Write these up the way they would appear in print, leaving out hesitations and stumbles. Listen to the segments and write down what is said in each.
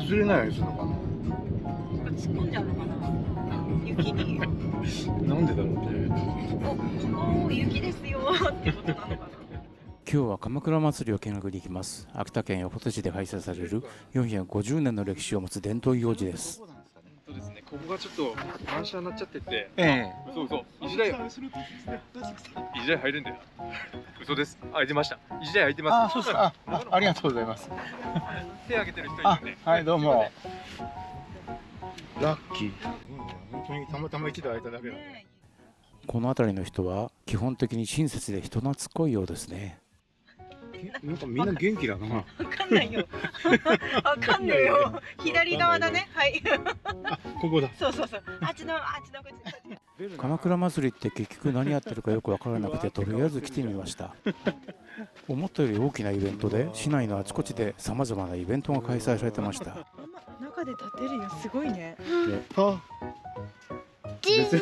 崩れないようにするのかな。突っ込んじゃうのかな、雪に。なんでだろうね。ここ雪ですよってことなのかな。今日は鎌倉祭りを見学に行きます。秋田県横手市で開催される450年の歴史を持つ伝統行事です。そうですね、ここがちょっと満車になっちゃってて、そうそう、一台入るんだよ。嘘です。開いてました。一台開いてます。そうですか。ありがとうございます。手挙げてる人いるんで。はい、どうも。ラッキー。本当にたまたま一度開いただけだね。この辺りの人は基本的に親切で人懐っこいようですね。なんかみんな元気だな。わかんないよ。わかんないよ。左側だね。はい。ここだ。そうそうそう。あっちのこっち。鎌倉祭りって結局何やってるかよく分からなくて、とりあえず来てみました。思ったより大きなイベントで、市内のあちこちでさまざまなイベントが開催されてました。中で立てるよ、すごいね。別に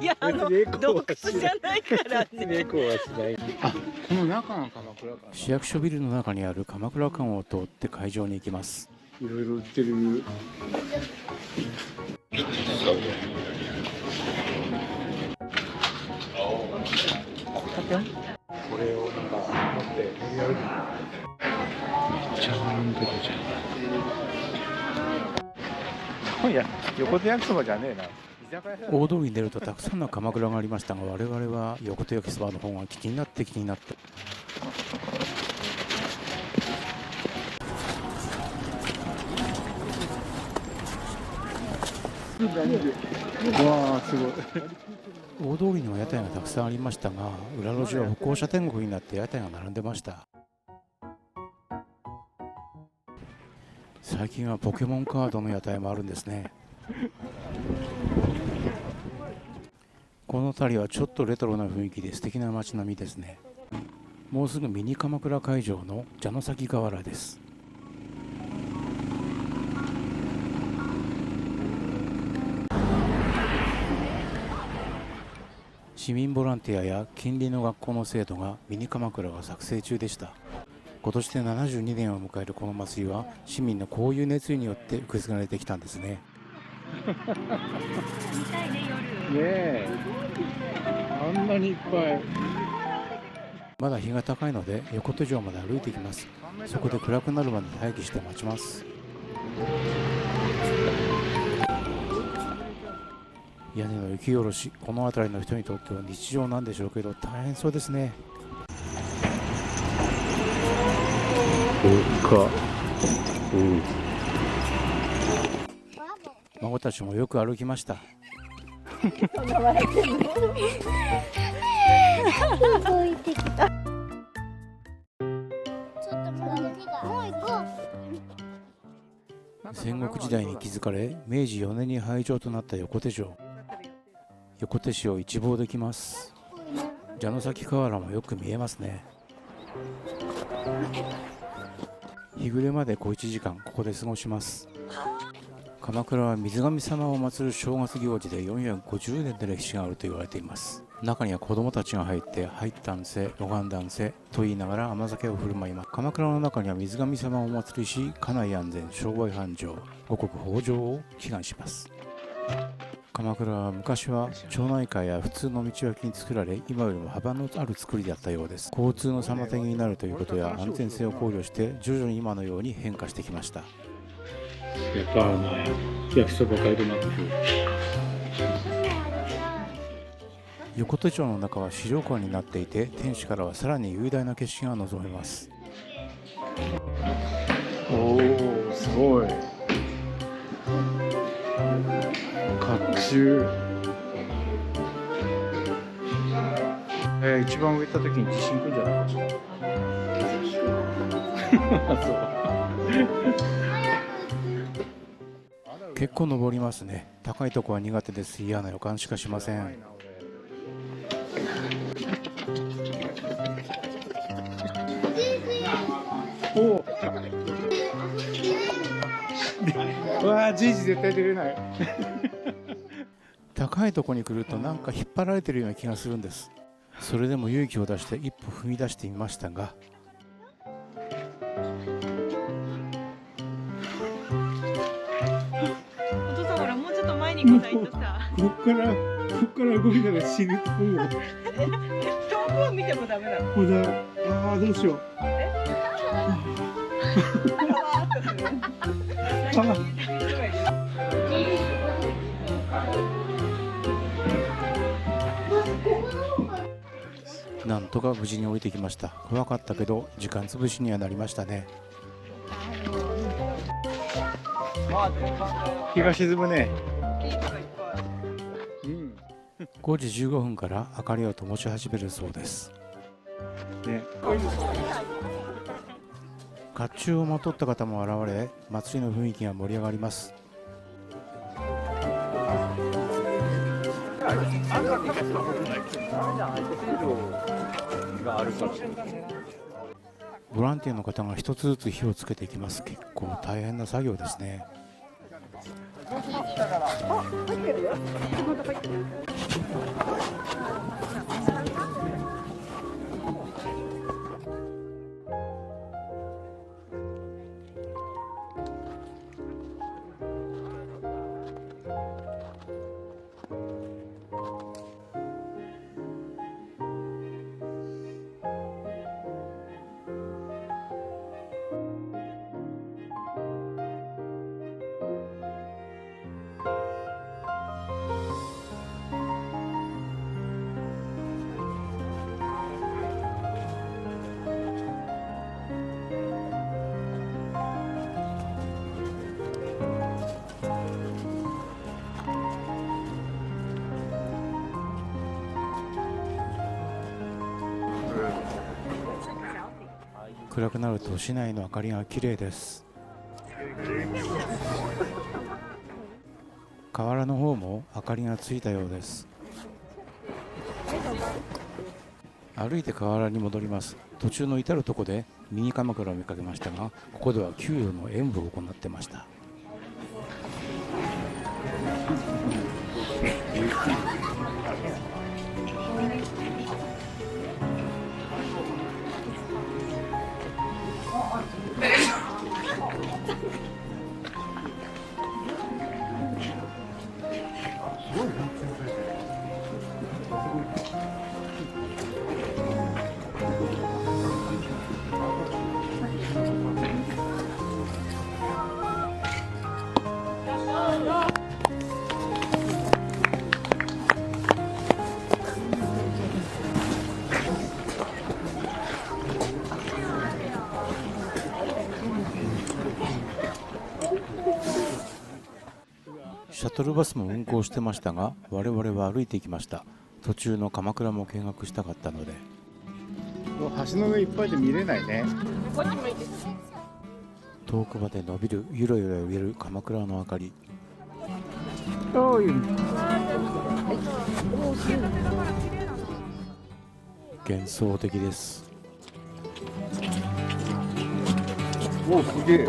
いや、洞窟じゃないからね。猫はしない。この中が鎌倉館。市役所ビルの中にある鎌倉館を通って会場に行きます。いろいろ売ってる。これをなんか持って練り歩く。ちゃんとじゃん。いや、横手焼きそばじゃねえな。大通りに出るとたくさんの鎌倉がありましたが、我々は横手焼きそばの方が気になって。わあ、すごい。大通りには屋台がたくさんありましたが、裏路地は歩行者天国になって屋台が並んでました。最近はポケモンカードの屋台もあるんですね。この辺りはちょっとレトロな雰囲気で素敵な街並みですね。もうすぐミニ鎌倉会場の蛇の崎河原です。市民ボランティアや近隣の学校の生徒がミニ鎌倉が作成中でした。今年で72年を迎えるこの祭りは、市民のこういう熱意によって受け継がれてきたんですね。見たいね、夜。ねえ。あんなにいっぱい。まだ日が高いので横手城まで歩いていきます。そこで暗くなるまで待機して待ちます。屋根の雪下ろし、この辺りの人にとっては日常なんでしょうけど、大変そうですね。孫たちもよく歩きました。戦国時代に築かれ、明治4年に廃城となった横手城。横手市を一望できます。蛇の崎河原もよく見えますね。日暮れまで小1時間ここで過ごします。鎌倉は水神様を祀る正月行事で450年の歴史があると言われています。中には子供たちが入って入ったんせ、拝んだんせと言いながら甘酒を振る舞います。鎌倉の中には水神様をお祭りし、家内安全、商売繁盛、五穀豊穣を祈願します。鎌倉は昔は町内会や普通の道脇に作られ、今よりも幅のある作りだったようです。交通の妨げになるということや安全性を考慮して徐々に今のように変化してきました。やっぱ焼きそばガイドマップ。横手町の中は資料館になっていて、天守からはさらに雄大な景色が望めます。おお、すごい。甲冑。一番上行った時に地震来るんじゃないかな。結構登りますね。高いとこは苦手です。嫌な予感しかしません。おお。わあ、じいじ絶対出れない。高いとこに来るとなんか引っ張られてるような気がするんです。それでも勇気を出して一歩踏み出してみましたが、に来ないとさ、こっから動いたら死ぬと思う。遠くを見てもダメなの。ほら、ああどうしよう。パワーっとする。何か聞いてくる人がいる。なんとか無事に降りてきました。怖かったけど時間潰しにはなりましたね。日が沈むね。いい人がいっぱい。うん。 5時15分から明かりを灯し始めるそうです。ね。甲冑をまとった方も現れ、祭りの雰囲気が盛り上がります。ボランティアの方が一つずつ火をつけていきます。結構大変な作業ですね。暗くなると市内の明かりが綺麗です。河原の方も明かりがついたようです。歩いて河原に戻ります。途中の至るところでミニ鎌倉を見かけましたが、ここでは給与の演舞を行ってました。シャトルバスも運行してましたが、我々は歩いていきました。途中の鎌倉も見学したかったので。橋の上いっぱいで見れないね。遠くまで伸びるゆらゆら揺れる鎌倉の明かり。幻想的です。おお、すげえ。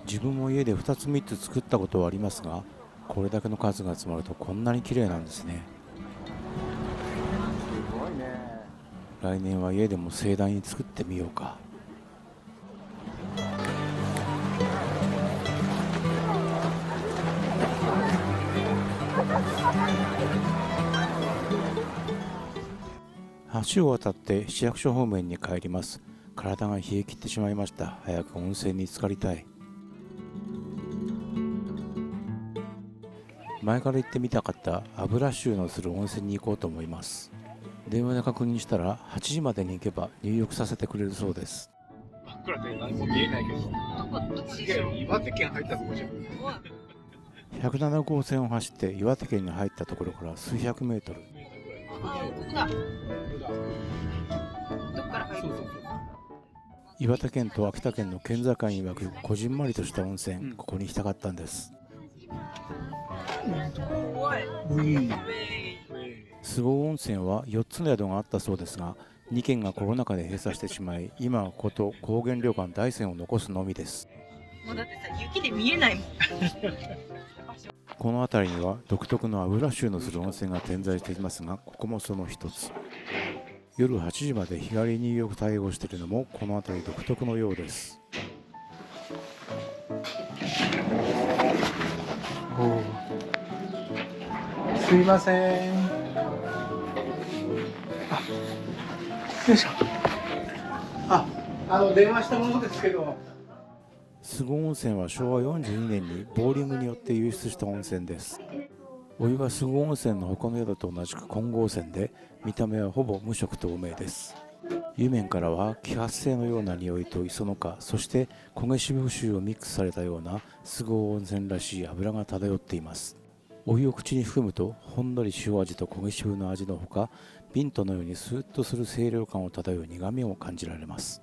自分も家で2つ3つ作ったことはありますが、これだけの数が集まるとこんなに綺麗なんですね。すごいね。来年は家でも盛大に作ってみようか。橋を渡って市役所方面に帰ります。体が冷え切ってしまいました。早く温泉に浸かりたい。前から行ってみたかった油臭のする温泉に行こうと思います。電話で確認したら8時までに行けば入浴させてくれるそうです。真っ暗で何も見えないけど。すげえ、岩手県入ったとこじゃん。107号線を走って岩手県に入ったところから数百メートル。あ、ここだ。どっから入るの？岩手県と秋田県の県境に湧くこじんまりとした温泉、ここに行きたかったんです。怖い。菅生温泉は4つの宿があったそうですが、2軒がコロナ禍で閉鎖してしまい、今はここと高原旅館大山を残すのみです。もうだってさ、雪で見えないもん。この辺りには独特の油臭のする温泉が点在していますが、ここもその一つ。夜8時まで日帰り入浴対応しているのもこの辺り独特のようです。すいません。よいしょ。電話したものですけど。菅生温泉は昭和42年にボーリングによって湧出した温泉です。お湯は菅生温泉の他の宿と同じく混合泉で、見た目はほぼ無色透明です。湯面からは揮発性のような匂いと磯の花、そして焦げ渋臭をミックスされたような菅生温泉らしい油が漂っています。お湯を口に含むとほんのり塩味と焦げ渋の味のほか、ビントのようにスーッとする清涼感を漂う苦みを感じられます。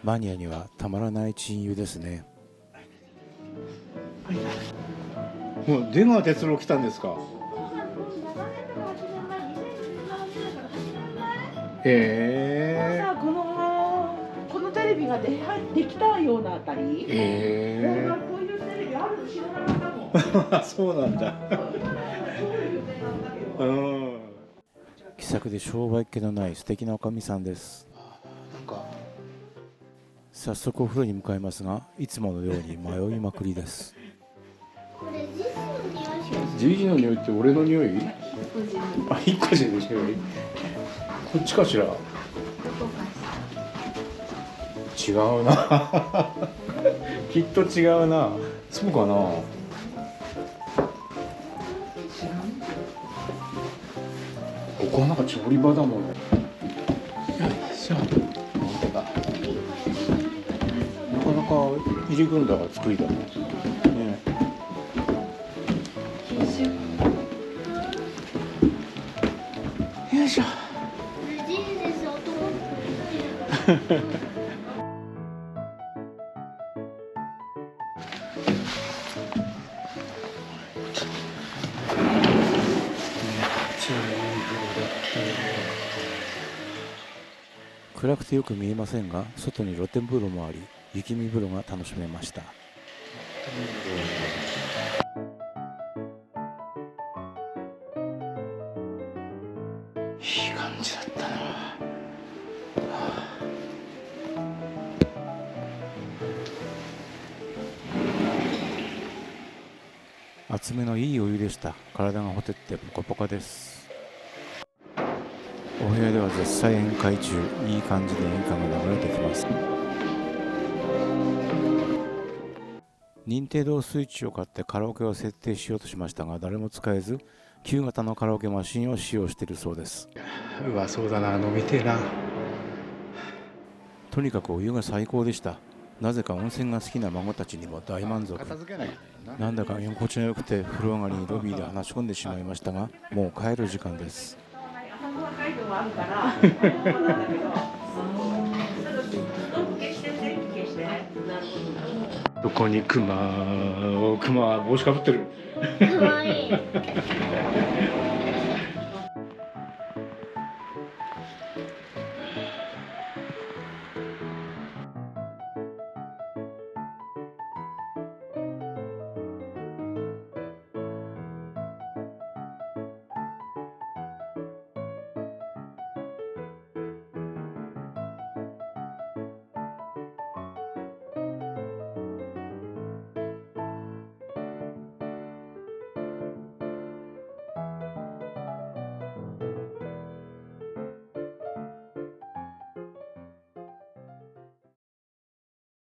マニアにはたまらない珍湯ですね。もう出川哲朗来たんですか。さあこのテレビができたようなあたり。こういうテレビあるの知らなかったもん。そうなんだ。気さくで商売っ気のない素敵なおかみさんです。早速お風呂に向かいますが、いつものように迷いまくりです。じいじの匂いって俺の匂い？一個じの匂い？こっちかしら？違うな。きっと違うな。そうかな。ここはなんか調理場だもんね。よいしょ。本当だ。なかなか入り組んだ作りだね。よいしょ。暗くてよく見えませんが、外に露天風呂もあり、雪見風呂が楽しめました。いい感じだったな。厚めのいいお湯でした。体がほてってポカポカです。お部屋では絶賛宴会中、いい感じで演歌が流れてきます。任天堂スイッチを買ってカラオケを設定しようとしましたが、誰も使えず、旧型のカラオケマシンを使用しているそうです。うわ、そうだな、飲みてえな。とにかくお湯が最高でした。なぜか温泉が好きな孫たちにも大満足。なんだか居心地が良くて、風呂上がりにロビーで話し込んでしまいましたが、もう帰る時間です。どこにクマは帽子かぶってる。かわいい。